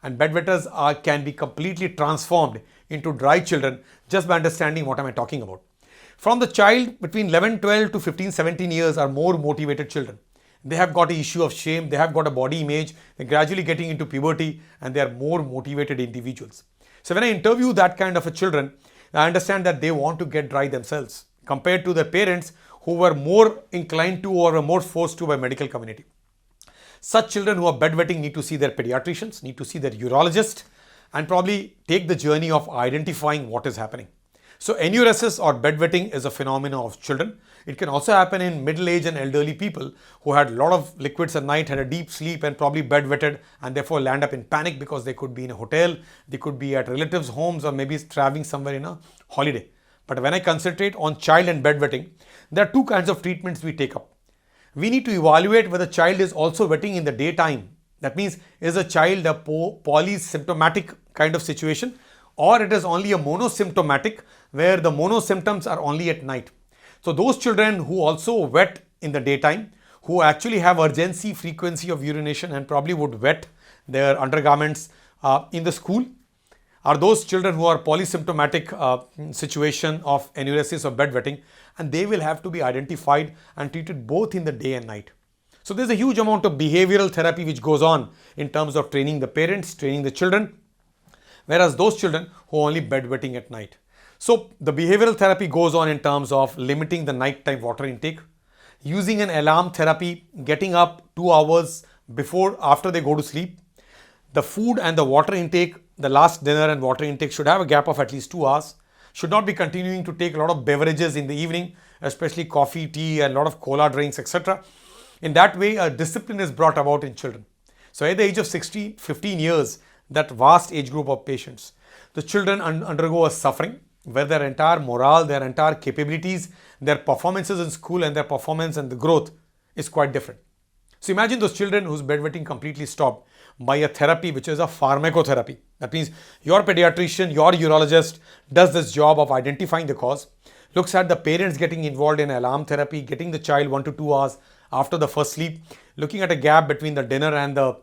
And bedwetters can be completely transformed into dry children just by understanding what am I talking about. From the child between 11, 12 to 15, 17 years are more motivated children. They have got an issue of shame, they have got a body image, they're gradually getting into puberty, and they are more motivated individuals. So when I interview that kind of a children, I understand that they want to get dry themselves compared to their parents who were more inclined to or were more forced to by medical community. Such children who are bedwetting need to see their pediatricians, need to see their urologist, and probably take the journey of identifying what is happening. So enuresis or bedwetting is a phenomenon of children. It can also happen in middle-aged and elderly people who had a lot of liquids at night, had a deep sleep and probably bedwetted and therefore land up in panic because they could be in a hotel, they could be at relatives' homes or maybe traveling somewhere in a holiday. But when I concentrate on child and bedwetting, there are two kinds of treatments we take up. We need to evaluate whether the child is also wetting in the daytime. That means, is a child a polysymptomatic kind of situation, or it is only a monosymptomatic where the monosymptoms are only at night. So those children who also wet in the daytime, who actually have urgency, frequency of urination and probably would wet their undergarments in the school, are those children who are polysymptomatic situation of enuresis or bedwetting, and they will have to be identified and treated both in the day and night. So there's a huge amount of behavioral therapy which goes on in terms of training the parents, training the children, whereas those children who are only bedwetting at night. So the behavioral therapy goes on in terms of limiting the nighttime water intake, using an alarm therapy, getting up 2 hours after they go to sleep. The food and the water intake, the last dinner and water intake should have a gap of at least 2 hours. Should not be continuing to take a lot of beverages in the evening, especially coffee, tea and a lot of cola drinks, etc. In that way, a discipline is brought about in children. So at the age of 15 years, that vast age group of patients, the children undergo a suffering where their entire morale, their entire capabilities, their performances in school and their performance and the growth is quite different. So imagine those children whose bedwetting completely stopped by a therapy which is a pharmacotherapy. That means your pediatrician, your urologist does this job of identifying the cause, looks at the parents getting involved in alarm therapy, getting the child 1 to 2 hours after the first sleep, looking at a gap between the dinner and the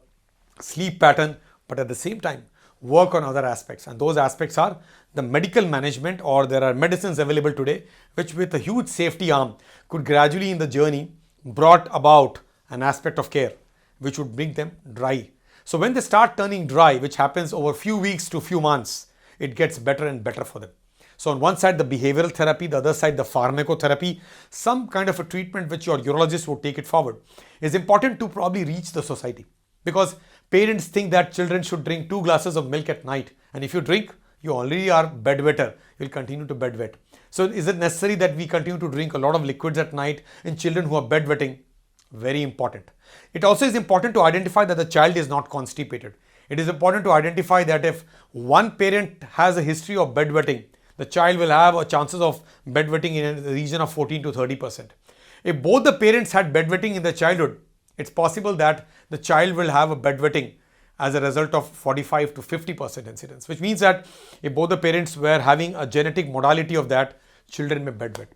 sleep pattern, but at the same time work on other aspects, and those aspects are the medical management, or there are medicines available today which with a huge safety arm could gradually in the journey brought about an aspect of care which would bring them dry. So when they start turning dry, which happens over few weeks to few months, it gets better and better for them. So on one side the behavioral therapy, the other side the pharmacotherapy, some kind of a treatment which your urologist would take it forward, is important to probably reach the society, because parents think that children should drink 2 glasses of milk at night, and if you drink, you already are bedwetter, you will continue to bedwet. So is it necessary that we continue to drink a lot of liquids at night in children who are bedwetting? Very important. It also is important to identify that the child is not constipated. It is important to identify that if one parent has a history of bedwetting, the child will have a chances of bedwetting in the region of 14 to 30%. If both the parents had bedwetting in their childhood, it's possible that the child will have a bedwetting as a result of 45 to 50% incidence, which means that if both the parents were having a genetic modality of that, children may bedwet.